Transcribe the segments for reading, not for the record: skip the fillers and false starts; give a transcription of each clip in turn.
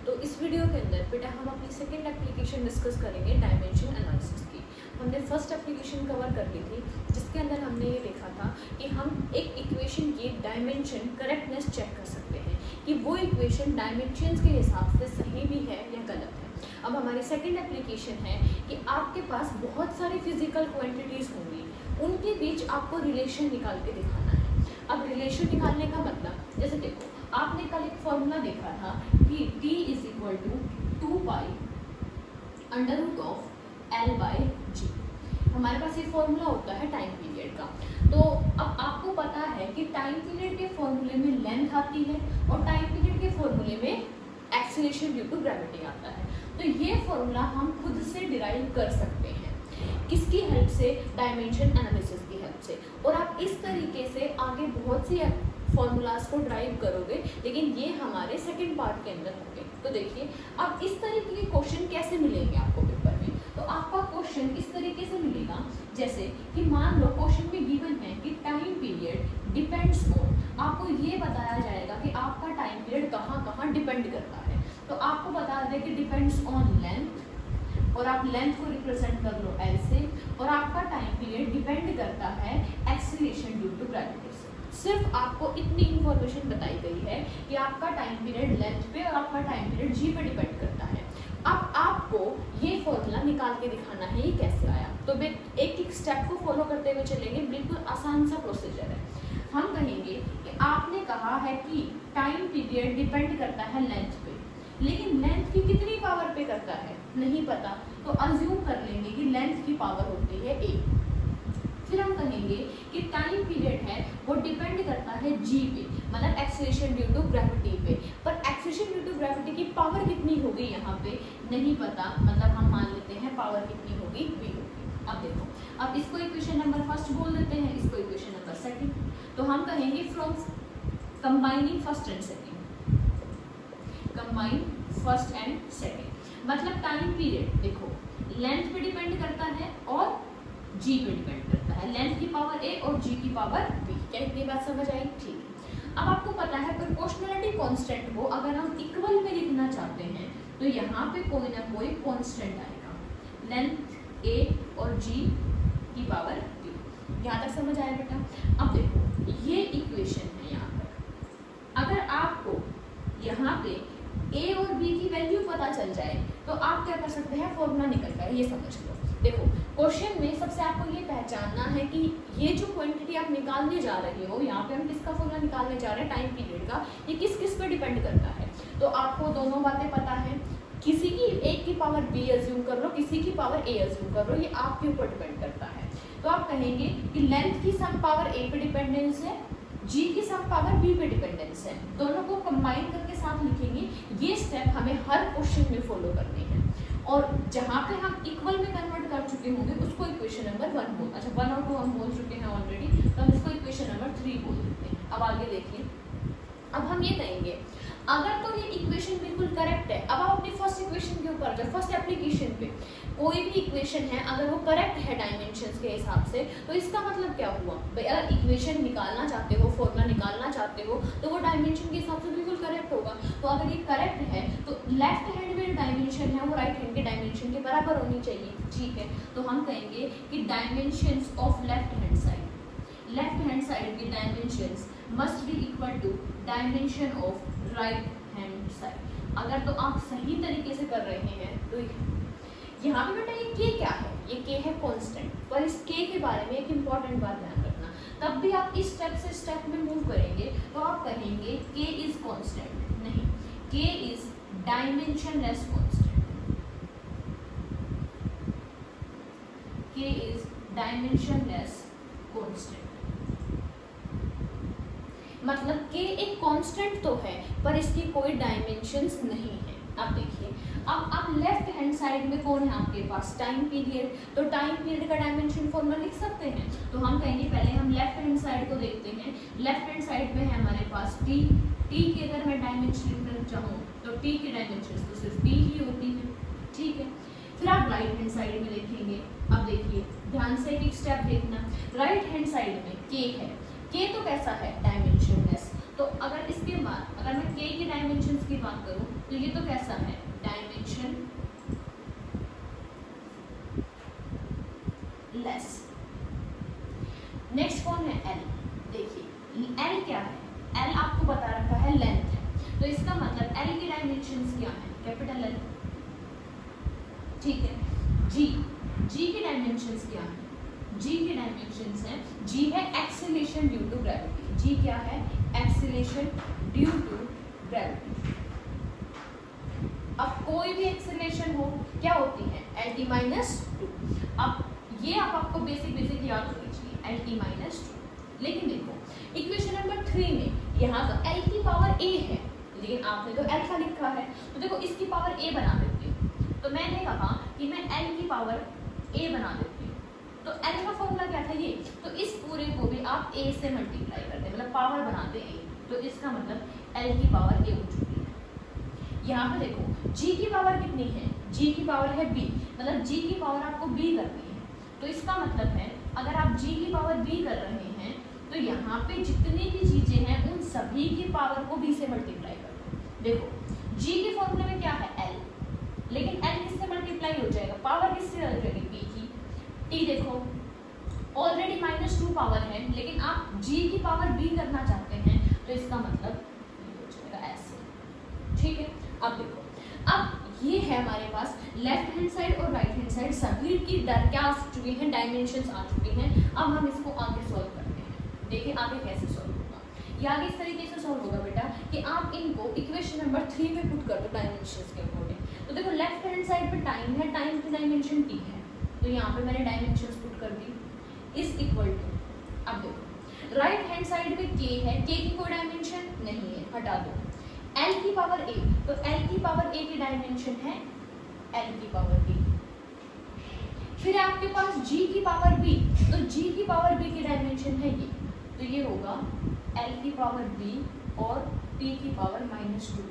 तो इस वीडियो के अंदर बेटा हम अपनी सेकंड एप्लीकेशन डिस्कस करेंगे डायमेंशन एनालिसिस की। हमने फर्स्ट एप्लीकेशन कवर कर ली थी जिसके अंदर हमने ये देखा था कि हम एक इक्वेशन की डायमेंशन करेक्टनेस चेक कर सकते हैं कि वो इक्वेशन डायमेंशंस के हिसाब से सही भी है या गलत है। अब हमारी सेकंड एप्लीकेशन है कि आपके पास बहुत सारी फिजिकल क्वांटिटीज़ होंगी, उनके बीच आपको रिलेशन निकाल के दिखाना है। अब रिलेशन निकालने का मतलब जैसे देखो, आपने कल एक फॉर्मूला देखा था कि t is equal to 2 pi under root of L by g. हमारे पास ये फॉर्मूला होता है टाइम पीरियड का। तो अब आपको पता है कि टाइम पीरियड के फॉर्मूले में लेंथ आती है और टाइम पीरियड के फॉर्मूले में एक्सीलरेशन ड्यू टू ग्रेविटी आता है। तो ये फॉर्मूला हम खुद से डिराइव कर सकते हैं, किसकी हेल्प से? डायमेंशन एनालिसिस की हेल्प से। और आप इस तरीके से आगे बहुत सी फॉर्मूलाज को ड्राइव करोगे, लेकिन ये हमारे सेकंड पार्ट के अंदर होंगे। तो देखिए, अब इस तरीके के क्वेश्चन कैसे मिलेंगे आपको पेपर में? तो आपका क्वेश्चन इस तरीके से मिलेगा जैसे कि मान लो क्वेश्चन में गिवन है कि टाइम पीरियड डिपेंड्स ऑन, आपको ये बताया जाएगा कि आपका टाइम पीरियड कहाँ कहाँ डिपेंड करता है। तो आपको बता दें कि डिपेंड्स ऑन लेंथ, और आप लेंथ को रिप्रेजेंट कर लो L से, और आपका टाइम पीरियड डिपेंड करता है एक्सीलरेशन ड्यू टू ग्रेविटी से। सिर्फ आपको इतनी इंफॉर्मेशन बताई गई है कि आपका टाइम पीरियड लेंथ पे और आपका टाइम पीरियड जी पे डिपेंड करता है। अब आपको ये फॉर्मूला निकाल के दिखाना है ये कैसे आया। तो एक एक स्टेप को फॉलो करते हुए चलेंगे, बिल्कुल आसान सा प्रोसीजर है। हम कहेंगे कि आपने कहा है कि टाइम पीरियड डिपेंड करता है लेंथ पे, लेकिन लेंथ की कितनी पावर पे करता है नहीं पता, तो अज्यूम कर लेंगे कि लेंथ की पावर होती है a। फिर हम कहेंगे कि टाइम पीरियड है वो डिपेंड करता है g पे, मतलब एक्सीलरेशन ड्यू टू ग्रेविटी पे। पर एक्सीलरेशन ड्यू टू ग्रेविटी की पावर कितनी होगी यहाँ पे नहीं पता, मतलब हम मान लेते हैं पावर कितनी होगी v होगी। अब देखो, अब इसको इक्वेशन नंबर फर्स्ट बोल देते हैं, इसको इक्वेशन नंबर सेकंड। तो हम कहेंगे from combining first and second, combine first and second, मतलब टाइम पीरियड देखो लेंथ पे डिपेंड करता है और जी पे डिपेंड करता है। लेंथ की पावर a और g की पावर b। क्या इतनी बात समझ आई? ठीक है। अब आपको पता है प्रोपोर्शनलिटी कांस्टेंट को अगर हम इक्वल में लिखना चाहते हैं तो यहाँ पे कोई ना कोई कांस्टेंट आएगा, लेंथ a और g की पावर b। यहाँ तक समझ आया बेटा? अब देखो, ये इक्वेशन है यहाँ पर। अगर आपको यहाँ पे a और b की वैल्यू पता चल जाए तो आप क्या कर सकते हैं, फॉर्मूला निकल जाए। ये समझ लो। देखो, क्वेश्चन में सबसे आपको ये पहचानना है कि ये जो क्वांटिटी आप निकालने जा रहे हो, यहाँ पे हम किसका फॉर्मूला निकालने जा रहे हैं, टाइम पीरियड का, ये किस किस पे डिपेंड करता है। तो आपको दोनों बातें पता है, किसी की एक की पावर b अज्यूम कर लो, किसी की पावर a अज्यूम कर लो, ये आपके ऊपर डिपेंड करता है। तो आप कहेंगे कि लेंथ की सम पावर a पे डिपेंडेंस है, g की सम पावर b पे डिपेंडेंस है। दोनों को कंबाइन करके साथ लिखेंगे। ये स्टेप हमें हर क्वेश्चन में फॉलो करने हैं, और जहाँ पे हम इक्वल में कन्वर्ट कर चुके होंगे उसको इक्वेशन नंबर 1 बोल, अच्छा 1 और 2 हम बोल चुके हैं ऑलरेडी, तो हम इसको इक्वेशन नंबर 3 बोल देते हैं। अब आगे देखिए, अब हम ये कहेंगे अगर तो ये इक्वेशन बिल्कुल करेक्ट है। अब आप अपनी फर्स्ट इक्वेशन के ऊपर जाओ, फर्स्ट एप्लीकेशन पे कोई भी इक्वेशन है अगर वो करेक्ट है डायमेंशंस के हिसाब से, तो इसका मतलब क्या हुआ भाई, अगर इक्वेशन निकालना चाहते हो, फॉर्मूला निकालना चाहते हो, तो वो डायमेंशन के हिसाब से बिल्कुल करेक्ट होगा। तो अगर ये करेक्ट है तो लेफ्ट हैंड में जो डायमेंशन है वो राइट हैंड के डायमेंशन के बराबर होनी चाहिए। ठीक है, तो हम कहेंगे कि dimensions of left hand side की dimensions must be equal to dimension of right hand side. अगर तो आप सही तरीके से कर रहे हैं तो यहाँ पे बेटा ये k क्या है, ये k है कांस्टेंट। पर इस k के बारे में एक इंपॉर्टेंट बात ध्यान रखना, तब भी आप इस स्टेप से स्टेप में मूव करेंगे तो आप कहेंगे k इज कांस्टेंट, नहीं, k is dimensionless constant, k is dimensionless constant. मतलब k एक कांस्टेंट तो है पर इसकी कोई डायमेंशंस नहीं है। अब देखिए, अब लेफ्ट हैंड साइड में कौन है आपके पास, टाइम पीरियड। तो टाइम पीरियड का डायमेंशन फॉर्मूला लिख सकते हैं। तो हम कहेंगे पहले हम लेफ्ट हैंड साइड को देखते हैं। लेफ्ट हैंड साइड में है हमारे पास t की अगर मैं डायमेंशन लिखना चाहूँ तो t की डायमेंशन तो सिर्फ t ही होती है। ठीक है, फिर आप राइट हैंड साइड में देखेंगे। अब देखिए ध्यान से एक स्टेप देखना, राइट हैंड साइड में k है, k तो कैसा है, डायमेंशनलेस। तो अगर इसके बाद अगर मैं k की डायमेंशंस की बात करूं तो ये तो कैसा है, डायमेंशन लेस। नेक्स्ट कौन है, l। देखिए l क्या है, l आपको बता रखा है लेंथ है, तो इसका मतलब l की डायमेंशंस क्या है, कैपिटल L। ठीक है, g की डायमेंशंस क्या है, g की डायमेंशंस है, g है acceleration due to gravity. g क्या है, एक्सेलरेशन ड्यू टू ग्रेविटी। अब कोई भी एक्सेलरेशन हो क्या होती है, LT-2। अब ये आपको बेसिक याद होनी चाहिए, LT-2। लेकिन देखो इक्वेशन नंबर 3 में यहाँ तो L की पावर a है, लेकिन आपने तो L का लिखा है, तो देखो इसकी पावर a बना देती हूँ। तो मैंने कहा कि मैं L की पावर a बना देती हूँ, तो L का फॉर्मूला क्या था ये, तो इस पूरे को भी आप a से मल्टीप्लाई करते हैं, मतलब पावर बनाते हैं a, तो इसका मतलब L की पावर a हो चुकी है। यहाँ पे देखो g की पावर कितनी है, g की पावर है b, मतलब g की पावर आपको b करनी है, तो इसका मतलब है अगर आप g की पावर b कर रहे हैं तो यहाँ पे जितनी भी चीजें हैं उन सभी की पावर को b से मल्टीप्लाई कर दो। देखो g के फॉर्मूले में क्या है l, लेकिन l किससे मल्टीप्लाई हो जाएगा, पावर किससे हो जाएगी, b की। t देखो ऑलरेडी -2 पावर है, लेकिन आप g की पावर b करना चाहते हैं, तो इसका मतलब हो जाएगा ऐसे। ठीक है, अब देखो अब ये है हमारे पास लेफ्ट हैंड साइड और राइट हैंड साइड सभी की क्या आ चुकी हैं, डायमेंशंस आ चुकी हैं। अब हम इसको आगे सॉल्व करते हैं। देखिए आगे कैसे सॉल्व होगा, ये आगे इस तरीके से सॉल्व होगा बेटा कि आप इनको इक्वेशन नंबर 3 में पुट कर दो डायमेंशंस के अकॉर्डिंग। तो देखो लेफ्ट हैंड साइड पे टाइम है, टाइम की डायमेंशन t है, तो यहाँ पे मैंने डायमेंशंस पुट कर दी इज इक्वल टू। अब देखो राइट हैंड साइड पे k है, k की कोई डायमेंशन नहीं है, हटा दो। L की पावर a, तो L की पावर a की डायमेंशन है L की पावर b। फिर आपके पास g की पावर b, तो g की पावर b की डायमेंशन है ये, तो ये होगा L की पावर b और t की पावर -2।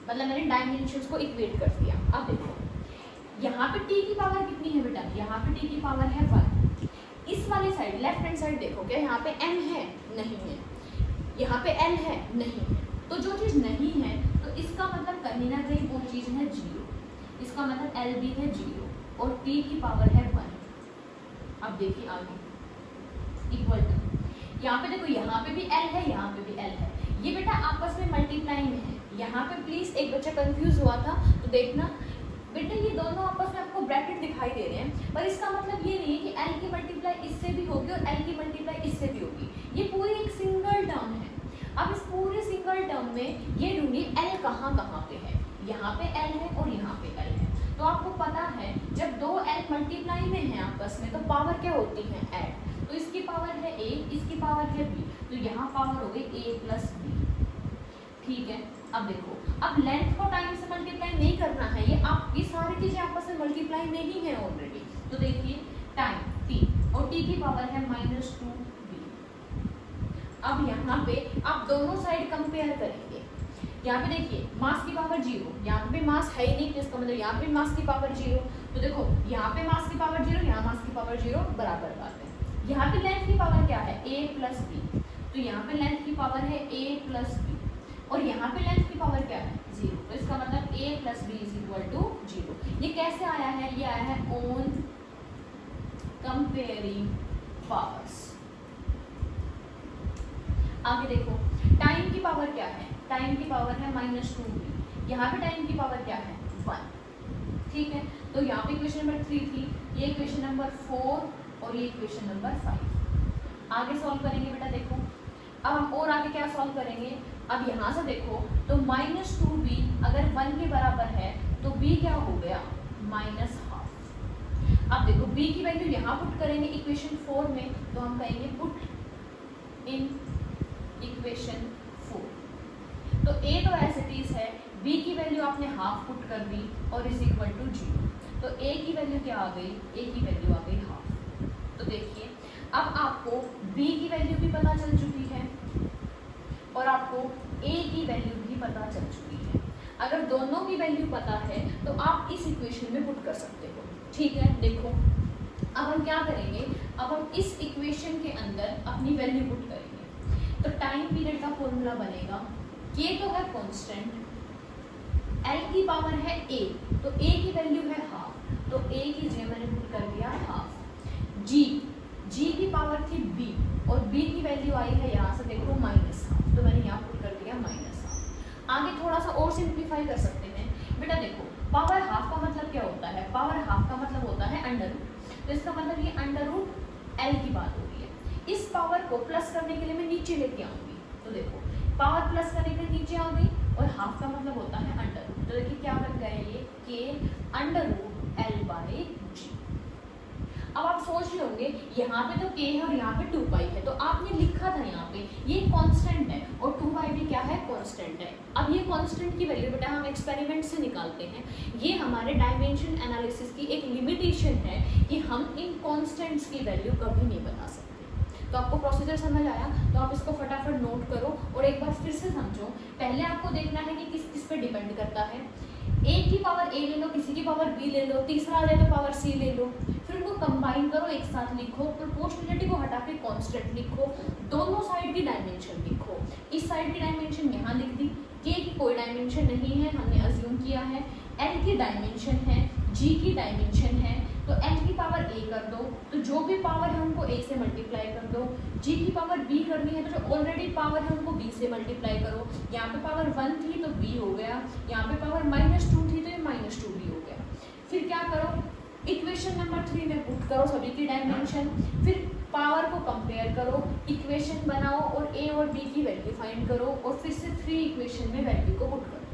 मतलब मैंने डायमेंशंस को इक्वेट कर दिया। अब देखो यहाँ पे t की पावर कितनी है बेटा, यहाँ पे t की पावर है 1। इस वाली साइड लेफ्ट हैंड साइड देखो क्या यहाँ पे m है, नहीं है, यहाँ पे l है, नहीं है, तो जो चीज़ नहीं है तो इसका मतलब कहीं ना कहीं वो चीज़ है 0, इसका मतलब L भी है 0 और t की पावर है 1। अब देखिए आगे इक्वल टू, यहाँ पे देखो यहाँ पे भी L है, यहाँ पे भी L है, ये बेटा आपस में मल्टीप्लाई में है। यहाँ पे प्लीज एक बच्चा कंफ्यूज हुआ था, तो देखना बेटा ये दोनों आपस में आपको ब्रैकेट दिखाई दे रहे हैं, पर इसका मतलब ये नहीं है कि L की मल्टीप्लाई इससे भी होगी और L की मल्टीप्लाई इससे भी होगी, ये पूरी एक सिंगल टर्म है। अब इस पूरे सिंगल टर्म में ये ढूंढिए L कहाँ पे है, यहाँ पे L है और यहाँ पे L है। तो आपको पता है जब दो L मल्टीप्लाई में है आपस में तो पावर क्या होती है, ऐड। तो इसकी पावर है a, इसकी पावर है b, तो यहाँ पावर हो गई a प्लस b। ठीक है, अब देखो अब लेंथ को टाइम से मल्टीप्लाई नहीं करना है, ये आप ये सारी चीजें आपस में मल्टीप्लाई में ही है ऑलरेडी। तो देखिए टाइम t और t की पावर है -2b। अब यहाँ पे आप दोनों साइड कंपेयर करेंगे, यहाँ पे देखिए मास की पावर 0, यहाँ पे मास है ही नहीं, तो इसका मतलब यहाँ पे मास की पावर 0। तो देखो यहाँ पे मास की पावर 0, यहाँ मास की पावर 0, बराबर बात है। यहाँ पे लेंथ की पावर क्या है, a प्लस b, तो यहाँ पे लेंथ की पावर है a प्लस b और यहाँ पे लेंथ की पावर क्या है 0, तो इसका मतलब a plus b is equal to 0। ये कैसे आया है, ये आया है ऑन कंपेयरिंग पावर्स। आगे देखो टाइम की पावर क्या है, टाइम की पावर है -2b, यहाँ पे टाइम की पावर क्या है 1। ठीक है, तो यहाँ पे इक्वेशन नंबर 3 थी, ये इक्वेशन नंबर 4 और ये इक्वेशन नंबर 5। आगे सॉल्व करेंगे बेटा, देखो अब हम और आगे क्या सॉल्व करेंगे। अब यहाँ से देखो तो -2b अगर 1 के बराबर है तो b क्या हो गया -12। अब देखो b की वैल्यू यहाँ पुट करेंगे इक्वेशन 4 में, तो हम कहेंगे पुट इन इक्वेशन 4। तो a तो एज इट इज है, b की वैल्यू आपने हाफ पुट कर दी और इज इक्वल टू 0। तो a की वैल्यू क्या आ गई, a की वैल्यू आ गई हाफ। तो देखिए अब आपको b की वैल्यू भी पता चल चुकी है और आपको a की वैल्यू भी पता चल चुकी है। अगर दोनों की वैल्यू पता है तो आप इस इक्वेशन में पुट कर सकते हो। ठीक है, देखो अब हम क्या करेंगे, अब हम इस इक्वेशन के अंदर अपनी वैल्यू पुट करेंगे। तो टाइम पीरियड का फॉर्मूला बनेगा, के तो है कांस्टेंट, एल की पावर है ए, तो ए की वैल्यू है हाफ, तो ए की जगह मैंने पुट कर दिया हाफ। जी की पावर थी बी, और बी की वैल्यू आई है यहाँ से देखो माइनस हाफ, तो मैंने यहाँ पुट कर दिया माइनस हाफ। आगे थोड़ा सा और सिंप्लीफाई कर सकते हैं बेटा। देखो पावर हाफ का मतलब क्या होता है, पावर हाफ का मतलब होता है अंडर रूट, तो इसका मतलब ये अंडर रूट एल की बात हो रही है। इस पावर को प्लस करने के लिए मैं नीचे लेके आऊंगी, तो देखो पावर प्लस करने के लिए नीचे आऊंगी, और हाफ का मतलब होता है अंडर रूट, तो देखिए क्या बन गया ये के अंडर रूट एल बाई जी। अब आप सोच रहे होंगे यहाँ पे तो k है और यहाँ पे 2 पाई है, तो आपने लिखा था यहाँ पे ये कांस्टेंट है और 2 पाई भी क्या है, कांस्टेंट है। अब ये कांस्टेंट की वैल्यू बेटा हम एक्सपेरिमेंट से निकालते हैं, ये हमारे डायमेंशन एनालिसिस की एक लिमिटेशन है कि हम इन कांस्टेंट्स की वैल्यू कभी नहीं बता सकते। तो आपको प्रोसीजर समझ आया, तो आप इसको फटाफट नोट करो और एक बार फिर से समझो। पहले आपको देखना है कि किस किस पे डिपेंड करता है। एक की पावर ए ले लो, किसी की पावर बी ले लो, तीसरा आ जाए तो पावर सी ले लो, फिर उनको कंबाइन करो, एक साथ लिखो, प्रोपोर्शनलिटी को हटा के कांस्टेंट लिखो, दोनों साइड की डायमेंशन लिखो। इस साइड की डायमेंशन यहाँ लिख दी, के की कोई डायमेंशन नहीं है, हमने अज्यूम किया है, एल की डायमेंशन है, जी की डायमेंशन है, तो एल की पावर ए कर दो, तो जो भी पावर है उनको ए से मल्टीप्लाई कर दो, जी की पावर बी करनी है तो जो ऑलरेडी पावर है उनको बी से मल्टीप्लाई करो, यहाँ पे पावर 1 थी तो बी हो गया, यहाँ पे पावर -2 थी तो ये -2 बी हो गया। फिर क्या करो, इक्वेशन नंबर 3 में पुट करो सभी की डायमेंशन, फिर पावर को कंपेयर करो, इक्वेशन बनाओ और ए और बी की वैल्यू फाइंड करो, और फिर से 3 इक्वेशन में वैल्यू को पुट करो।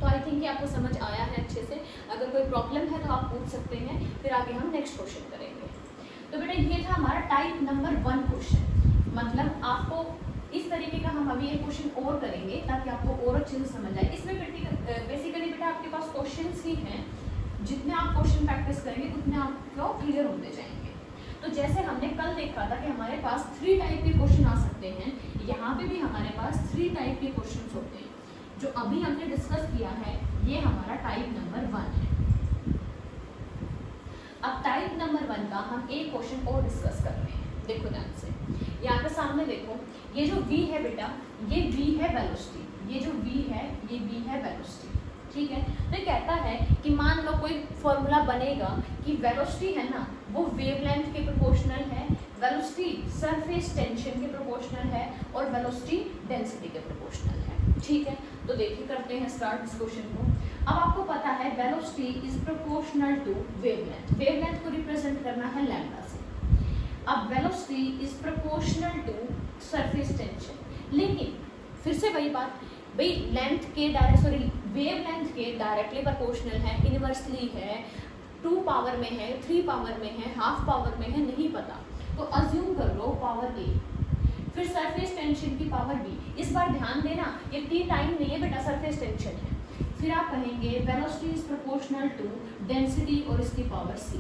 तो आई थिंक ये आपको समझ आया है अच्छे से। अगर कोई प्रॉब्लम है तो आप पूछ सकते हैं, फिर आगे हम नेक्स्ट क्वेश्चन करेंगे। तो बेटा ये था हमारा टाइप नंबर 1 क्वेश्चन, मतलब आपको इस तरीके का हम अभी एक क्वेश्चन और करेंगे ताकि आपको और अच्छे से समझ आए। इसमें बेसिकली बेटा आपके पास क्वेश्चंस ही हैं, जितने आप क्वेश्चन प्रैक्टिस करेंगे उतने आपको क्लियर होते जाएंगे। तो जैसे हमने कल देखा था कि हमारे पास 3 टाइप के क्वेश्चन आ सकते हैं, यहाँ पे भी हमारे पास 3 टाइप के क्वेश्चन होते हैं। जो अभी हमने डिस्कस किया है ये हमारा टाइप नंबर 1 है। अब टाइप नंबर 1 का हम एक क्वेश्चन और डिस्कस कर रहे हैं। देखो ध्यान से, यहाँ पे सामने देखो, ये जो v है बेटा, ये v है वेलोसिटी, ये जो v है ये v है वेलोसिटी, ठीक है। तो ये कहता है कि मान लो कोई फॉर्मूला बनेगा कि वेलोसिटी है ना वो वेवलेंथ के प्रोपोर्शनल है, वेलोसिटी सरफेस टेंशन के प्रोपोर्शनल है, और वेलोसिटी डेंसिटी के प्रोपोर्शनल है, ठीक है। तो देखिए करते हैं स्टार्ट इस क्वेश्चन को। अब आपको पता है velocity is proportional to wavelength, wavelength को रिप्रेजेंट करना है लैम्डा से। अब velocity is proportional to surface tension, लेकिन फिर से वही बात, भाई लेंथ के वेवलेंथ के डायरेक्टली प्रोपोर्शनल है, इनवर्सली है, 2 पावर में है, 3 पावर में है, हाफ पावर में है, नहीं पता, तो अज्यूम कर लो पावर ए, फिर सरफेस टेंशन की पावर बी। इस बार ध्यान देना ये टी टाइम नहीं है बेटा, सरफेस टेंशन है। फिर आप कहेंगे velocity is proportional to density और इसकी पावर सी।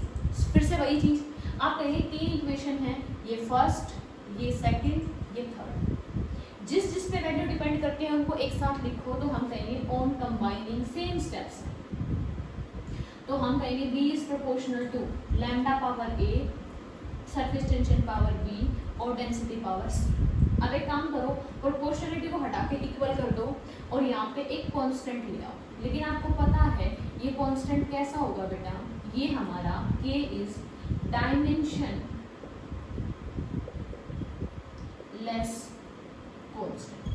फिर से वही चीज़ आप कहेंगे 3 इक्वेशन है, ये फर्स्ट, ये सेकंड, ये थर्ड, जिस पे वैल्यू डिपेंड करते हैं उनको एक साथ लिखो, तो हम कहेंगे ऑन कंबाइनिंग सेम स्टेप्स। तो हम कहेंगे b is proportional to lambda power a, surface tension power b और डेंसिटी पावर c। अब एक काम करो, प्रोपोर्शनलिटी को हटा के इक्वल कर दो और यहाँ पे एक कांस्टेंट ले आओ। लेकिन आपको पता है ये कांस्टेंट कैसा होगा बेटा, ये हमारा k is dimension less constant.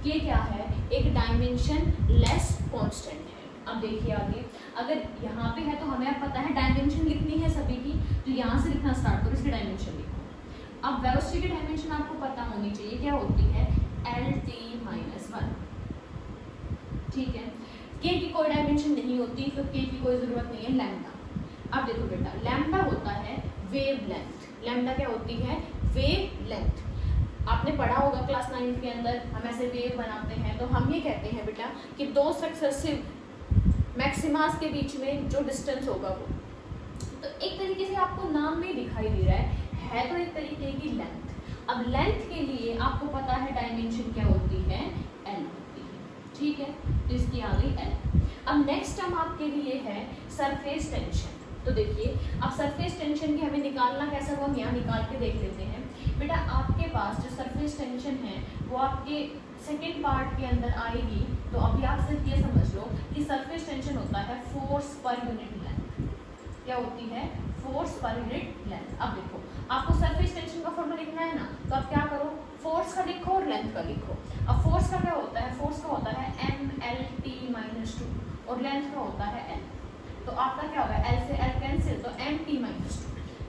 k क्या है, एक डायमेंशन लेस कांस्टेंट है। अब देखिए आगे, अगर यहाँ पे है तो हमें अब पता है डायमेंशन लिखनी है सभी की, तो यहाँ से लिखना स्टार्ट करो, इसकी डायमेंशन लिखो। अब वेलोसिटी की डायमेंशन आपको पता होनी चाहिए, क्या होती है Lt-1, ठीक है। k की कोई डायमेंशन नहीं होती तो k की कोई जरूरत नहीं है, लैम्डा। अब देखो बेटा, लैम्डा होता है वेवलेंथ, लैम्डा क्या होती है, वेवलेंथ। आपने पढ़ा होगा क्लास 9 के अंदर, हम ऐसे वेव बनाते हैं, तो हम ये कहते हैं बेटा कि 2 सक्सेसिव मैक्सिमास के बीच में जो डिस्टेंस होगा वो, तो एक तरीके से आपको नाम में दिखाई दे रहा है तो एक तरीके की लेंथ। अब लेंथ के लिए आपको पता है डायमेंशन क्या होती है, L होती है, ठीक है। तो इसकी आ गई L। अब नेक्स्ट टर्म आपके लिए है सरफेस टेंशन। तो देखिए अब सरफेस टेंशन की हमें निकालना कैसा वो हम यहाँ निकाल के देख लेते हैं। बेटा आपके पास जो सरफेस टेंशन है वो आपके सेकेंड पार्ट के अंदर आएगी। तो अभी आप सिर्फ ये समझ लो कि सरफेस टेंशन होता है फोर्स पर यूनिट लेंथ। क्या होती है? Force per unit length. अब देखो आपको सरफेस टेंशन का फॉर्मूला लिखना है ना, तो आप क्या करो, फोर्स का लिखो और लेंथ का लिखो। अब फोर्स का क्या होता है? फोर्स का होता है mLT-2 और लेंथ का होता है L। तो आपका क्या होगा? L से L कैंसिल, तो MT-2।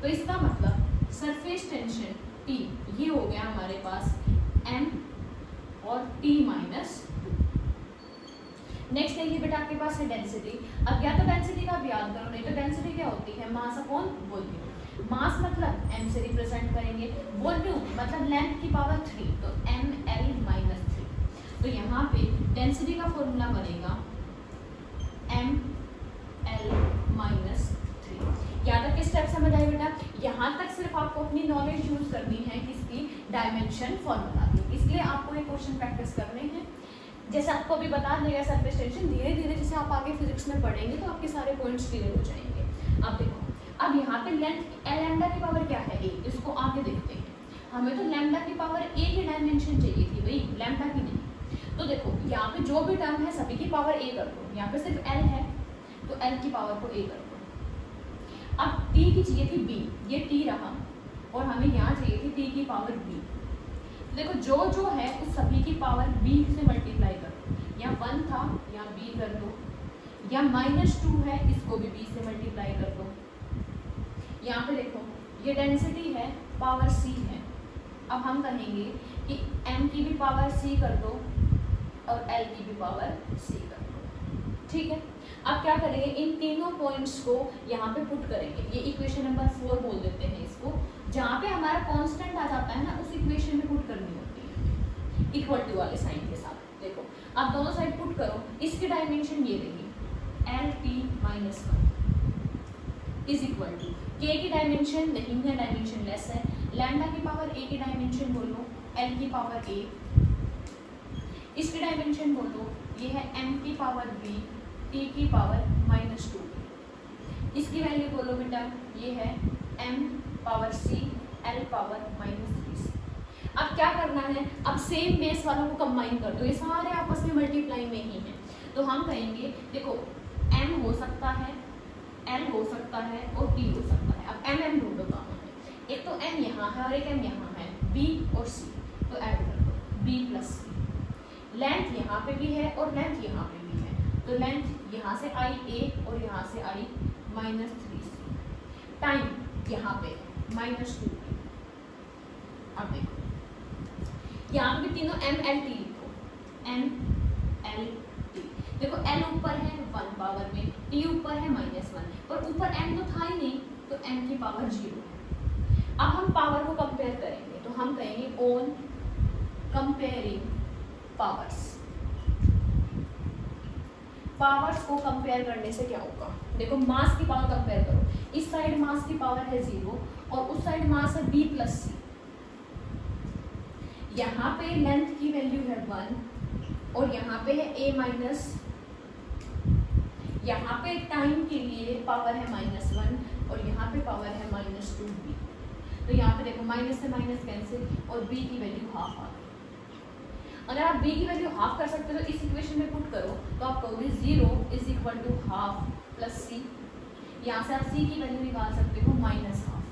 तो इसका मतलब सरफेस टेंशन T ये हो गया हमारे पास M और T-2। नेक्स्ट देखिए बेटा आपके पास है डेंसिटी। अब या तो डेंसिटी का भी याद करो, नहीं तो डेंसिटी क्या होती है? Mass upon volume. मास मतलब m से रिप्रेजेंट करेंगे, वॉल्यूम मतलब लेंथ की पावर 3, तो ml-3। तो यहाँ पे डेंसिटी का फॉर्मूला बनेगा ml-3। यहाँ तक के स्टेप समझ आए बेटा? यहाँ तक सिर्फ आपको अपनी नॉलेज यूज करनी है किसकी? डायमेंशन फॉर्मूला की। इसलिए आपको ये क्वेश्चन प्रैक्टिस करने हैं। जैसे आपको अभी बता देगा सरफेस टेंशन, धीरे धीरे जैसे आप आगे फिजिक्स में पढ़ेंगे तो आपके सारे पॉइंट्स क्लियर हो जाएंगे। अब देखो अब यहाँ पे लेंथ लैम्डा की पावर क्या है? a। इसको आगे देखते हैं। हमें तो लैम्डा की पावर a की डायमेंशन चाहिए थी भाई, लैम्डा की नहीं। तो देखो यहाँ पे जो भी टर्म है सभी की पावर a कर दो। यहाँ पे सिर्फ l है तो l की पावर को a कर दो। अब t की चाहिए थी b, ये t रहा, और हमें यहाँ चाहिए थी t की पावर b। देखो जो जो है उस सभी की पावर b से मल्टीप्लाई कर दो। यहाँ 1 था, यहाँ b कर दो। यहाँ -2 है, इसको भी b से मल्टीप्लाई कर दो। यहाँ पे देखो ये डेंसिटी है, पावर c है। अब हम कहेंगे कि m की भी पावर c कर दो और l की भी पावर c कर दो। ठीक है, अब क्या करेंगे? इन तीनों पॉइंट्स को यहाँ पे पुट करेंगे। ये इक्वेशन नंबर 4 बोल देते हैं इसको। जहाँ पे हमारा कांस्टेंट आ जाता है ना, उस इक्वेशन में पुट करनी होती है इक्वल टू वाले साइन के साथ। देखो आप दोनों साइड पुट करो, इसकी डायमेंशन ये देगी LT-1 is equal to k की डायमेंशन नहीं है, डायमेंशन लेस है। लैम्डा की पावर a की डायमेंशन बोलो l की पावर a, इसकी डायमेंशन बोलो ये है m की पावर b, t की पावर -2। इसकी वैल्यू बोलो बेटा ये है m power c, l power -3। अब क्या करना है? अब सेम बेस वालों को कंबाइन कर दो, ये सारे आपस में मल्टीप्लाई में ही हैं। तो हम कहेंगे देखो m हो सकता है, l हो सकता है और t हो सकता है। अब m ढूंढो कहाँ है? एक तो m यहाँ है और एक m यहाँ है, b और c, तो ऐड कर दो b प्लस c। लेंथ यहाँ पे भी है और लेंथ यहाँ पे भी है, तो लेंथ यहाँ से आई a और यहाँ से आई -3c। टाइम यहाँ पे -2। अब देखो यहाँ पे तीनों m l t लिखो, m l t। देखो l ऊपर है 1 पावर में, t ऊपर है -1, पर ऊपर m तो था ही नहीं, तो m की पावर 0 है। अब हम पावर को कंपेयर करेंगे, तो हम कहेंगे ऑन कंपेयरिंग पावर्स। पावर्स को कंपेयर करने से क्या होगा? देखो मास की पावर कंपेयर करो, इस साइड मास की पावर है 0 और उस साइड मास है b प्लस c। यहाँ पे लेंथ की वैल्यू है 1 और यहाँ पे है a माइनस, यहाँ पे टाइम के लिए पावर है -1 और यहाँ पे पावर है -2b। तो यहाँ पे देखो माइनस से माइनस कैंसिल और b की वैल्यू हाफ आ गई। अगर आप b की वैल्यू हाफ कर सकते हो तो इस इक्वेशन में पुट करो, तो आप कहोगे 0 is equal to half plus c। यहाँ से आप c की वैल्यू निकाल सकते हो -हाफ।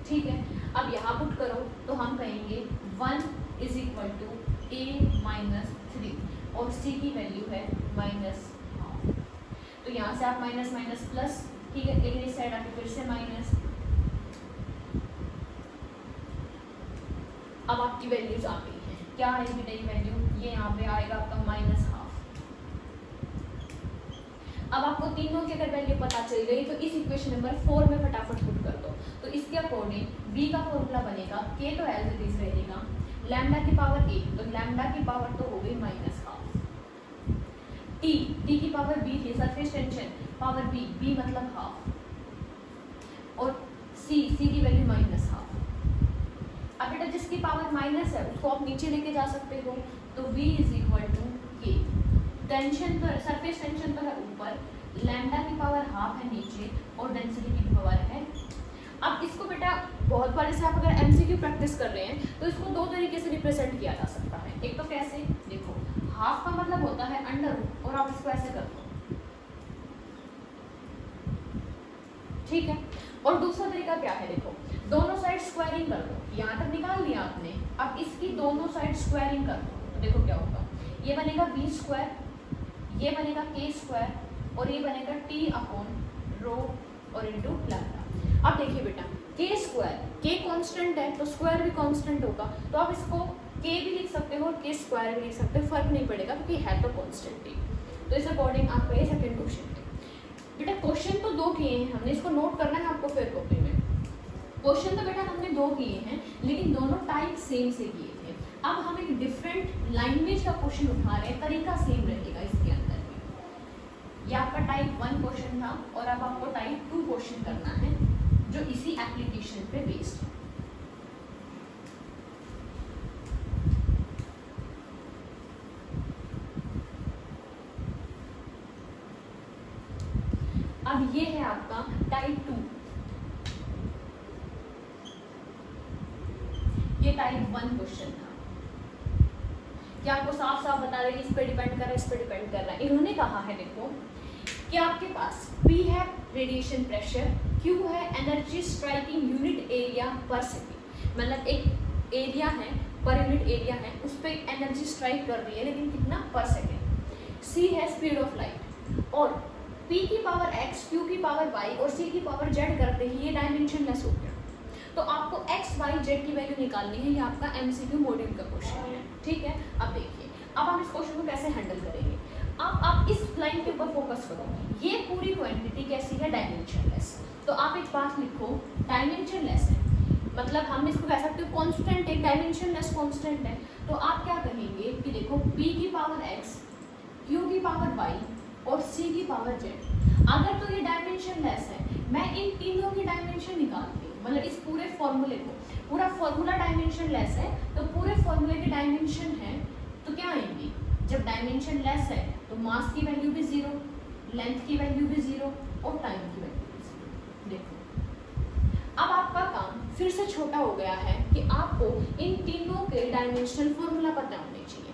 ठीक है, अब यहाँ पुट करो तो हम कहेंगे 1 इज इक्वल टू a -3 और c की वैल्यू है -हाफ। तो यहाँ से आप माइनस माइनस प्लस, ठीक है, लेकिन इस साइड आके फिर से माइनस। अब आपकी वैल्यूज आ गई है, क्या आएगी नई वैल्यू? ये यहाँ पे आएगा आपका -हाफ। अब आपको तीनों की अगर वैल्यू पता चल गई तो इस इक्वेशन नंबर 4 में फटाफट पुट कर दो। तो इसके अकॉर्डिंग b का फॉर्मूला बनेगा, k तो एज इट इज रहेगा, लैम्डा की पावर a, तो लैम्डा की पावर तो हो गई -हाफ। t की पावर b थी, सरफेस टेंशन पावर b मतलब हाफ, और c की वैल्यू -हाफ। अब बेटा जिसकी पावर माइनस है उसको आप नीचे लेके जा सकते हो, तो v is equal to k। Tension तो सरफेस टेंशन तो है ऊपर, लैम्डा की पावर हाफ है नीचे और डेंसिटी की पावर है। अब इसको बेटा बहुत बार जैसे आप अगर एमसीक्यू प्रैक्टिस कर रहे हैं तो इसको दो तरीके से रिप्रेजेंट किया जा सकता है। एक तो कैसे, देखो हाफ का मतलब होता है अंडर रूट और आप इसको ऐसे कर दो, ठीक है। और दूसरा तरीका क्या है, देखो दोनों साइड स्क्वायरिंग कर दो, यहाँ तक निकाल लिया आपने, अब इसकी दोनों साइड स्क्वायरिंग कर दो तो देखो क्या होगा, ये बनेगा v स्क्वायर, ये बनेगा k स्क्वायर और ये बनेगा t अपॉन रो और इंटू लैम्डा। अब देखिए बेटा k स्क्वायर, k कांस्टेंट है तो स्क्वायर भी कांस्टेंट होगा, तो आप इसको k भी लिख सकते हो और k स्क्वायर भी लिख सकते हो, फर्क नहीं पड़ेगा क्योंकि है तो कांस्टेंट ही। तो इस अकॉर्डिंग आपका ये सेकंड क्वेश्चन है। बेटा क्वेश्चन तो दो किए हैं हमने, इसको नोट करना है आपको फिर कॉपी में। क्वेश्चन तो बेटा हमने दो किए हैं लेकिन दोनों टाइप सेम से किए थे। अब हम एक डिफरेंट लैंग्वेज का क्वेश्चन उठा रहे हैं, तरीका सेम रहेगा इसके अंदर में। ये आपका टाइप 1 क्वेश्चन था और अब आपको टाइप 2 क्वेश्चन करना है जो इसी एप्लीकेशन पे बेस्ड है। अब ये है आपका टाइप 2, ये टाइप 1 क्वेश्चन था। क्या आपको साफ साफ बता रहे इस पे डिपेंड कर रहा है, इस पे डिपेंड कर रहा है। इन्होंने कहा है देखो कि आपके पास P है रेडिएशन प्रेशर, Q है एनर्जी स्ट्राइकिंग यूनिट एरिया पर सेकेंड, मतलब एक एरिया है पर यूनिट एरिया है उस पर एनर्जी स्ट्राइक कर रही है लेकिन कितना पर सेकेंड। C है स्पीड ऑफ लाइट और P की पावर x, Q की पावर y और C की पावर z करते ही ये डायमेंशनलेस हो गया। तो आपको x, y, z की वैल्यू निकालनी है, ये आपका MCQ मॉड्यूल का क्वेश्चन है, ठीक है। अब देखिए अब हम इस क्वेश्चन को कैसे हैंडल करेंगे। अब आप इस लाइन के ऊपर फोकस करो, ये पूरी क्वांटिटी कैसी है, डायमेंशनलेस। तो आप एक बात लिखो, डायमेंशनलेस है मतलब हम इसको कह सकते हो कांस्टेंट, एक डायमेंशनलेस कांस्टेंट है। तो आप क्या कहेंगे कि देखो P की पावर x, Q की पावर y और C की पावर z। अगर तो ये डायमेंशनलेस है, मैं इन तीनों की डायमेंशन निकालती हूँ, मतलब इस पूरे फॉर्मूले को, पूरा फॉर्मूला डायमेंशनलेस है तो पूरे फॉर्मूले की डायमेंशन है तो क्या आएंगी, जब डायमेंशन लेस है तो मास की वैल्यू भी 0, लेंथ की वैल्यू भी 0 और टाइम की वैल्यू भी 0। देखो अब आपका काम फिर से छोटा हो गया है कि आपको इन तीनों के डायमेंशनल फॉर्मूला पता होने चाहिए।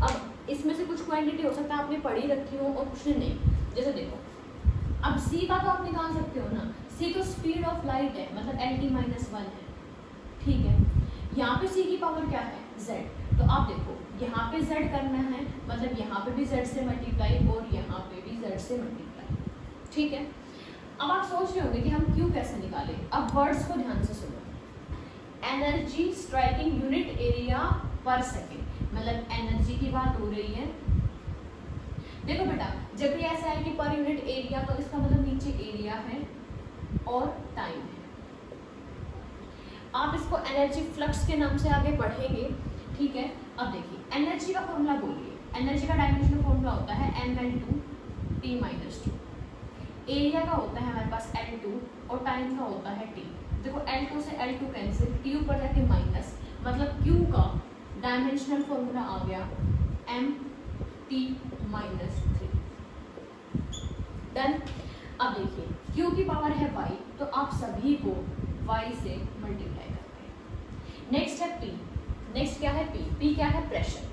अब इसमें से कुछ क्वांटिटी हो सकता है आपने पढ़ी रखी हो और कुछ ने नहीं। जैसे देखो अब C का तो आप निकाल सकते हो ना, C तो स्पीड ऑफ लाइट है मतलब LT-1 है, ठीक है। यहाँ पे C की पावर क्या है, Z। तो आप देखो यहाँ पे Z करना है मतलब यहाँ पे भी Z से मल्टीप्लाई और यहाँ पे भी Z से मल्टीप्लाई, ठीक है। अब आप सोच रहे होंगे कि हम Q कैसे निकालें। अब वर्ड्स को ध्यान से सुनो, एनर्जी स्ट्राइकिंग यूनिट एरिया पर सेकेंड, मतलब एनर्जी की बात हो रही है। देखो बेटा जब भी ऐसा है कि पर यूनिट एरिया तो इसका मतलब नीचे एरिया है और टाइम है। आप इसको एनर्जी फ्लक्स के नाम से आगे पढ़ेंगे, ठीक है। अब देखिए एनर्जी का फॉर्मूला बोलिए, एनर्जी का डायमेंशनल फॉर्मूला होता है mL2 T-2। एरिया का होता है हमारे पास L2 और टाइम का होता है T। देखो L2 से L2 कैंसिल, T ऊपर जाके माइनस, मतलब Q का डायमेंशनल फॉर्मूला आ गया MT-3। डन। अब देखिए Q की पावर है y तो आप सभी को y से मल्टीप्लाई करते हैं। नेक्स्ट है P, नेक्स्ट क्या है P, P क्या है प्रेशर।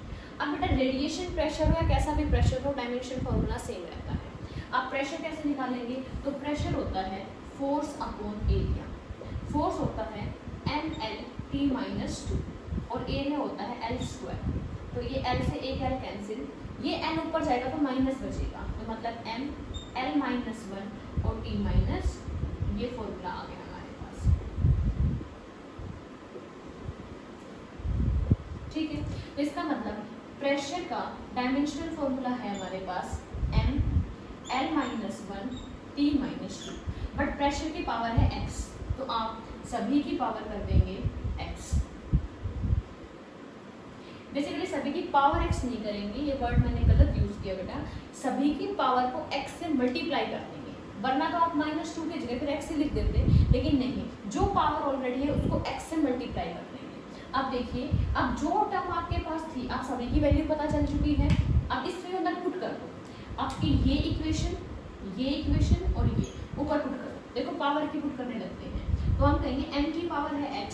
अब बेटा रेडिएशन प्रेशर हो या कैसा भी प्रेशर हो डायमेंशन फॉर्मूला सेम रहता है। आप प्रेशर कैसे निकालेंगे, तो प्रेशर होता है फोर्स अपॉन एरिया, फोर्स होता है mL/T-2 और एरिया होता है L²। तो ये L से एक L कैंसिल, ये N ऊपर जाएगा तो माइनस बचेगा, तो मतलब mL-1 और T-, ये फॉर्मूला आ गया हमारे पास, ठीक है। तो इसका मतलब प्रेशर का डायमेंशनल फॉर्मूला है हमारे पास mL-1 T-2, बट प्रेशर की पावर है x तो आप सभी की पावर कर देंगे x। बेसिकली सभी की पावर x नहीं करेंगे, ये वर्ड मैंने गलत यूज किया बेटा, सभी की पावर को x से मल्टीप्लाई कर देंगे, वरना तो आप -2 की जगह फिर x से लिख देते, लेकिन नहीं, जो पावर ऑलरेडी है उसको x से मल्टीप्लाई कर देंगे। अब देखिए अब जो टर्म आपके पास थी आप सभी की वैल्यू पता चल चुकी है, अब इसमें अंदर पुट कर दो। आपकी ये इक्वेशन ये इक्वेशन और ये ऊपर पुट करो, देखो पावर की पुट करने लगते हैं। तो हम कहेंगे m की पावर है x,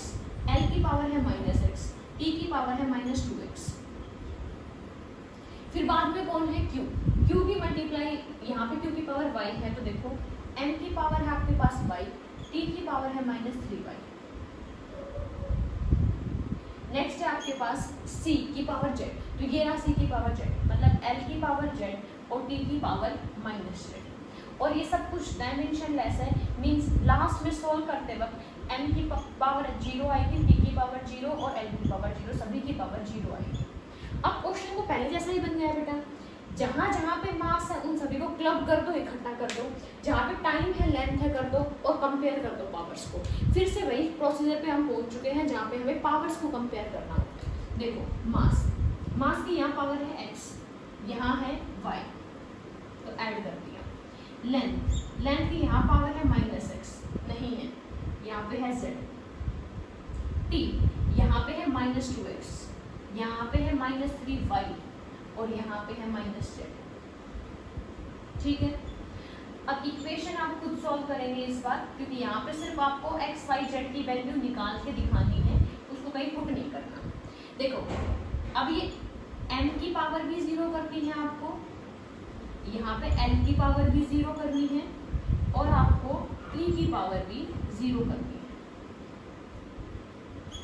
l की पावर है -x, t की पावर है -2x। फिर बाद में कौन है q, q की मल्टीप्लाई यहाँ पे q की पावर y है, तो देखो m की पावर है आपके पास y, t की पावर है -3y। नेक्स्ट है आपके पास c की पावर z, तो ये रहा c की पावर z, मतलब l की पावर z और t की पावर -z। और ये सब कुछ डायमेंशन लेस है, मींस लास्ट में सोल्व करते वक्त m की पावर 0 आएगी, t की पावर 0 और l की पावर 0, सभी की पावर 0 आएगी। अब क्वेश्चन को पहले जैसा ही बन गया बेटा, जहाँ जहाँ पे मास है उन सभी को क्लब कर दो, इकट्ठा कर दो, जहाँ पे टाइम है लेंथ है कर दो और कंपेयर कर दो पावर्स को। फिर से वही प्रोसीजर पे हम पहुँच चुके हैं जहाँ पे हमें पावर्स को कंपेयर करना होता है। देखो मास की यहाँ पावर है x, यहाँ है y, तो ऐड कर दिया। लेंथ की यहाँ पावर है -x, नहीं है, यहाँ पे है z। t यहाँ पे है -2x, यहाँ पे है -3y और यहाँ पे है -z। ठीक है, अब इक्वेशन आप खुद सॉल्व करेंगे इस बार, क्योंकि यहाँ पे सिर्फ आपको x y z की वैल्यू निकाल के दिखानी है, उसको कहीं पुट नहीं करना। देखो अब ये m की पावर भी 0 करनी है आपको, यहाँ पे l की पावर भी 0 करनी है और आपको t की पावर भी 0 करनी है।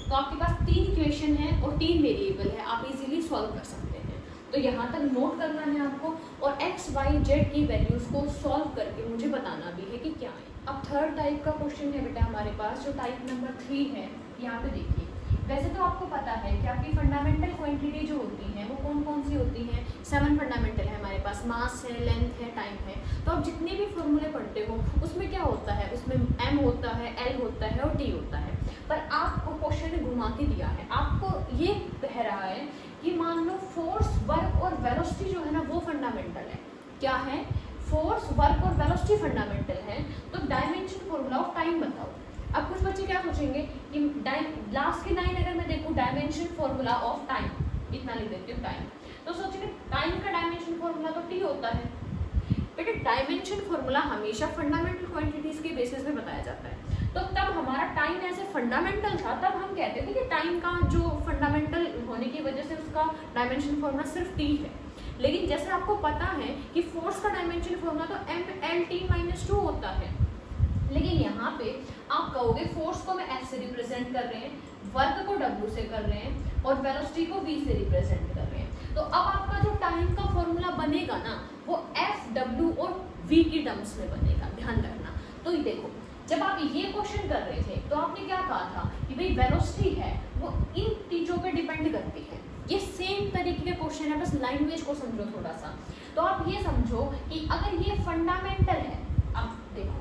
तो आपके पास 3 इक्वेशन है और 3 वेरिएबल है, आप इजीली सॉल्व कर सकते हैं। तो यहाँ तक नोट करना है आपको, और x y z की वैल्यूज को सॉल्व करके मुझे बताना भी है कि क्या है। अब थर्ड टाइप का क्वेश्चन है बेटा हमारे पास, जो टाइप नंबर 3 है। यहाँ पे देखिए, वैसे तो आपको पता है कि आपकी फंडामेंटल क्वांटिटी जो होती हैं वो कौन कौन सी होती हैं, 7 फंडामेंटल है हमारे पास, मास है, लेंथ है, टाइम है। तो आप जितने भी फॉर्मूले पढ़ते हो उसमें क्या होता है, उसमें m होता है, l होता है और t होता है। पर आपको क्वेश्चन ने घुमा के दिया है, आपको ये कह रहा है कि मान लो फोर्स, वर्क और वेलोसिटी जो है ना वो फंडामेंटल है। क्या है, फोर्स, वर्क और वेलोसिटी फंडामेंटल है, तो डायमेंशन फॉर्मूला ऑफ टाइम बताओ। अब कुछ बच्चे क्या पूछेंगे कि लास्ट की लाइन अगर मैं देखूं डायमेंशन फॉर्मूला ऑफ टाइम, इतना लिख देती हूँ टाइम, तो सोचेंगे टाइम का डायमेंशन फॉर्मूला तो टी होता है। बेटा डायमेंशन फॉर्मूला हमेशा फंडामेंटल क्वांटिटीज के बेसिस पे बताया जाता है। तो तब हमारा टाइम ऐसे फंडामेंटल था, तब हम कहते थे कि टाइम का जो फंडामेंटल होने की वजह से उसका डायमेंशन फॉर्मूला सिर्फ टी है। लेकिन जैसे आपको पता है कि फोर्स का डायमेंशन फॉर्मूला तो m_l_t-2 होता है, लेकिन यहाँ पे आप कहोगे फोर्स को मैं F से रिप्रेजेंट कर रहे हैं, वर्क को W से कर रहे हैं और वेलोसिटी को V से रिप्रेजेंट कर रहे हैं। तो अब आपका जो टाइम का फॉर्मूला बनेगा ना वो F, W और V की टर्म्स में बनेगा, ध्यान रखना। तो ये देखो, जब आप ये क्वेश्चन कर रहे थे तो आपने क्या कहा था कि भाई वेलोसिटी है वो इन चीज़ों पे डिपेंड करती है। ये सेम तरीके के क्वेश्चन है, बस लैंग्वेज को समझो थोड़ा सा। तो आप ये समझो कि अगर ये फंडामेंटल है, अब देखो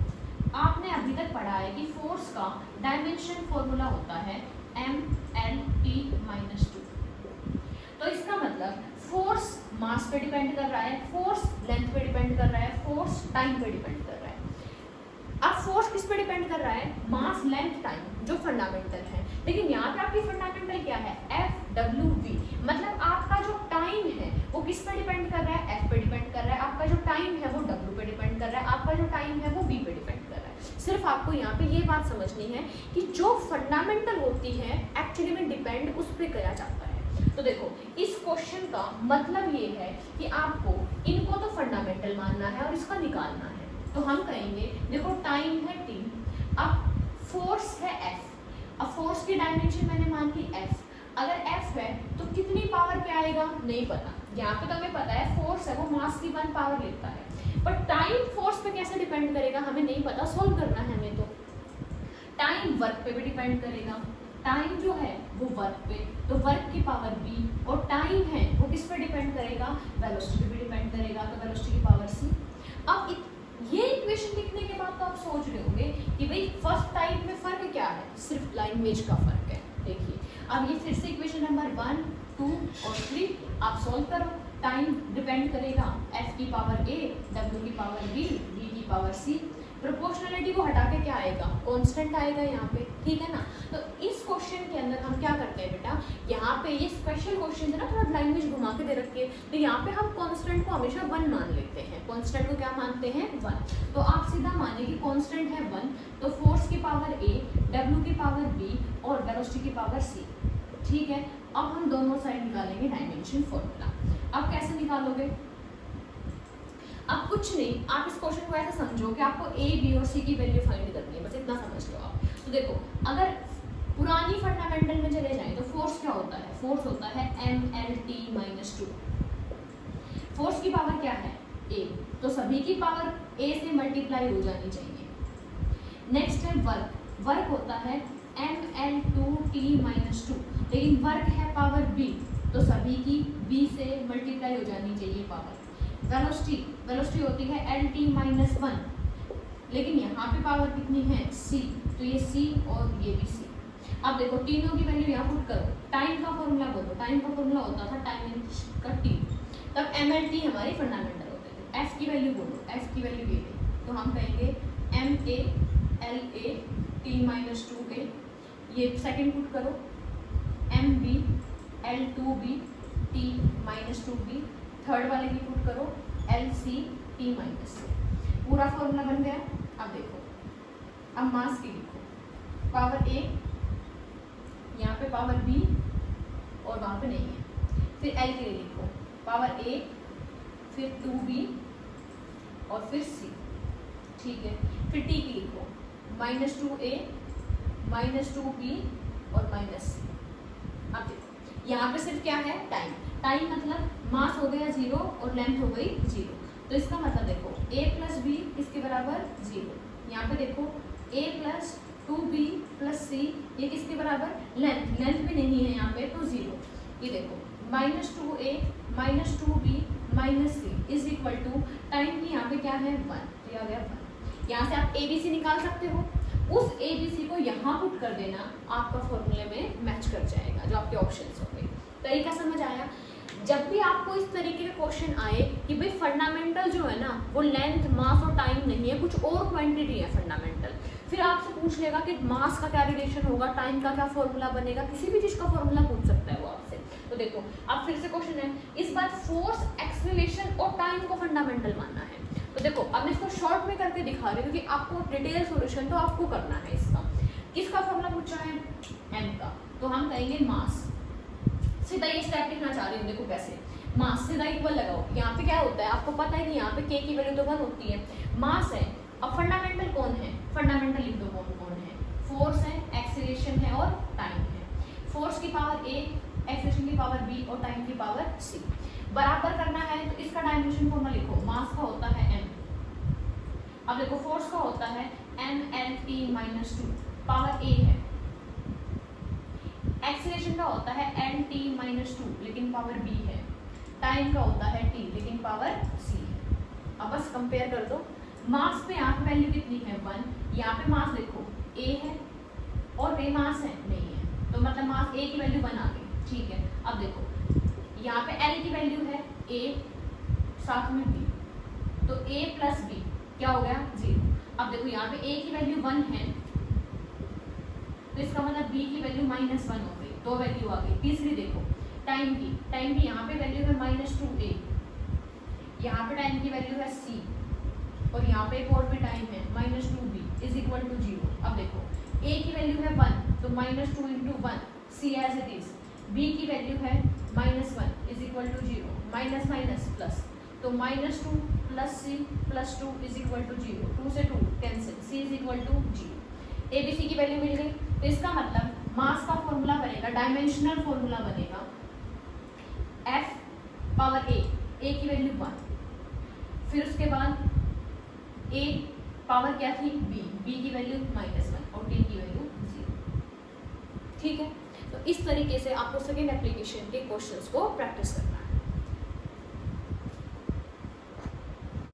आपने अभी तक पढ़ा है कि फोर्स का डायमेंशन फॉर्मूला होता है m_l_t-2। तो इसका मतलब फोर्स मास पे डिपेंड कर रहा है, फोर्स लेंथ पे डिपेंड कर रहा है, फोर्स टाइम पे डिपेंड कर रहा है। अब फोर्स किस पे डिपेंड कर रहा है, मास, लेंथ, टाइम जो फंडामेंटल है। लेकिन यहाँ पे आपकी फंडामेंटल क्या है, F_W_V, मतलब आपका जो टाइम है वो किस पे डिपेंड कर रहा है, F पे डिपेंड कर रहा है, आपका जो टाइम है वो W पे डिपेंड कर रहा है, आपका जो टाइम है वो V पे डिपेंड कर रहा है। सिर्फ आपको यहाँ पे ये बात समझनी है कि जो फंडामेंटल होती है एक्चुअली में डिपेंड उस पर किया जाता है। तो देखो इस क्वेश्चन का मतलब ये है कि आपको इनको तो फंडामेंटल मानना है और इसका निकालना है। तो हम कहेंगे देखो टाइम है t, अब फोर्स है F, अब फोर्स की डायमेंशन मैंने मान ली F, अगर F है तो कितनी पावर पे आएगा नहीं पता, यहाँ पे तो हमें पता है फोर्स है वो मास की 1 पावर लेता है, पर टाइम फोर्स पे कैसे डिपेंड करेगा हमें नहीं पता, सोल्व करना है हमें। तो टाइम वर्क पे भी डिपेंड करेगा, टाइम जो है वो वर्क पे, तो वर्क की पावर b, और टाइम है वो किस पे डिपेंड करेगा, वेलोसिटी पे भी डिपेंड करेगा, तो वेलोसिटी की पावर c। अब ये इक्वेशन लिखने के बाद तो आप सोच रहे होंगे कि भाई फर्स्ट टाइप में फर्क क्या है, सिर्फ लैंग्वेज का फर्क है। देखिए अब ये फिर से इक्वेशन नंबर 1, 2 और 3 आप सोल्व करो। टाइम डिपेंड करेगा F की पावर a, W की पावर b, V की पावर c। प्रोपोर्शनलिटी को हटा के क्या आएगा, कांस्टेंट आएगा यहाँ पे, ठीक है ना। तो इस क्वेश्चन के अंदर हम क्या करते हैं बेटा, यहाँ पे ये स्पेशल क्वेश्चन है ना, थोड़ा लैंग्वेज घुमा के दे रखी है, तो यहाँ पे हम कांस्टेंट को हमेशा 1 मान लेते हैं। कांस्टेंट को क्या मानते हैं, 1। तो आप सीधा मानिए कि कांस्टेंट है 1, तो फोर्स की पावर a, w की पावर b और वेलोसिटी की पावर c, ठीक है। अब हम दोनों साइड निकालेंगे डायमेंशन फॉर्मूला। अब कैसे निकालोगे, अब कुछ नहीं, आप इस क्वेश्चन को ऐसा समझो कि आपको a, b और c की वैल्यू फाइंड करनी है, बस इतना समझ लो आप। तो देखो, अगर पुरानी फंडामेंटल में चले जाएं तो फोर्स क्या होता है, फोर्स होता है mlt-2। फोर्स की पावर क्या है, a, तो सभी की पावर a से मल्टीप्लाई हो जानी चाहिए। नेक्स्ट है वर्क, वर्क होता है ml2t-2, लेकिन वर्क है पावर b, तो सभी की b से मल्टीप्लाई हो जानी चाहिए पावर। वेलोसिटी, वेलोसिटी होती है lt-1, लेकिन यहाँ पे पावर कितनी है, c, तो ये c और ये भी c। अब देखो तीनों की वैल्यू यहाँ पुट करो, टाइम का फॉर्मूला बोलो, टाइम का फॉर्मूला होता था टाइम का t, तब mlt हमारे फंडामेंटल होते थे। f की वैल्यू बोलो, f की वैल्यू ये थी, तो हम कहेंगे ma LA t-2a, ये सेकंड पुट करो, mb L2b t-2b, थर्ड वाले की पुट करो LC t-2, पूरा फॉर्मूला बन गया। अब देखो, अब मास की लिखो, पावर a, यहाँ पे पावर b और वहाँ पे नहीं है, फिर L के लिए लिखो, पावर a, फिर 2b और फिर c, ठीक है। फिर t की लिखो, -2a, -2b और -c। अब देखो, यहाँ पे सिर्फ क्या है, टाइम, टाइम मतलब मास हो गया 0 और लेंथ हो गई 0, तो इसका मतलब देखो a + b किसके बराबर, 0। यहाँ पे देखो a + 2b + c, ये किसके बराबर, लेंथ, लेंथ भी नहीं है यहाँ पे, तो 0। ये देखो -2a, -2b -c is equal to time की यहाँ पे क्या है, 1, तो ये आ गया 1। यहाँ से आप ABC निकाल सकते हो, उस ABC को यहाँ पुट कर देना, आपका फॉर्मूले में मैच कर जाएगा जो आपके ऑप्शंस होंगे। तरीका समझ आया। जब भी आपको इस तरीके के क्वेश्चन आए कि भाई फंडामेंटल जो है ना वो लेंथ, मास और टाइम नहीं है, कुछ और क्वांटिटी है फंडामेंटल, फिर आपसे पूछ लेगा कि मास का क्या रिलेशन होगा, टाइम का क्या फॉर्मूला बनेगा, किसी भी चीज़ का फॉर्मूला पूछ सकता है वो आपसे। तो देखो अब फिर से क्वेश्चन है, इस बार फोर्स, एक्सेलरेशन और टाइम को फंडामेंटल मानना है। तो देखो अब मैं इसको शॉर्ट में करके दिखा रही हूँ क्योंकि आपको डिटेल सॉल्यूशन तो आपको करना है इसका। किसका फॉर्मूला पूछा है, m का, तो हम कहेंगे मास। सीधा ये स्टेप लिखना चाह रही हूँ, देखो कैसे, मास सीधा इक्वल लगाओ। यहाँ पे क्या होता है आपको पता है कि यहाँ पे k की वैल्यू तो 1 होती है, मास है। अब फंडामेंटल कौन है, फंडामेंटल लिख दो कौन कौन है, फोर्स है, एक्सेलरेशन है और टाइम है। फोर्स की पावर a, एक्सेलरेशन की पावर b और टाइम की पावर c। बराबर करना है तो इसका डायमेंशन फॉर्मूला लिखो, मास का होता है m। अब देखो फोर्स का होता है mlt-2, पावर a है। एक्सेलरेशन का होता है lt-2, लेकिन पावर b है। टाइम का होता है t, लेकिन पावर c है। अब बस कंपेयर कर दो, मास पे यहाँ पे वैल्यू कितनी है, 1, यहाँ पे मास देखो a है और b मास है नहीं है, तो मतलब मास a की वैल्यू 1 आ गई, ठीक है। अब देखो यहाँ पे L की वैल्यू है a, साथ में b, तो a + b क्या हो गया, 0। अब देखो यहाँ पे a की वैल्यू 1 है, तो इसका मतलब b की वैल्यू -1 हो गई, 2 वैल्यू आ गई। तीसरी देखो टाइम की यहाँ पे वैल्यू है -2a, यहाँ पे टाइम की वैल्यू है c, और यहाँ पे एक और भी टाइम है -2b इज इक्वल टू 0। अब देखो a की वैल्यू है 1, तो -2 × 1, c as it is. b की वैल्यू है -1 is equal to 0, minus minus plus, तो -2 + c + 2 इज इक्वल टू 0, 2 से 2 cancel, c is equal to 0। ABC की वैल्यू मिल गई, तो इसका मतलब मास का फॉर्मूला बनेगा, डायमेंशनल फॉर्मूला बनेगा F पावर a की वैल्यू 1, फिर उसके बाद a पावर क्या थी, b की वैल्यू -1 और t की वैल्यू 0, ठीक है। तो इस तरीके से आपको सेकेंड एप्लीकेशन के क्वेश्चंस को प्रैक्टिस करना है।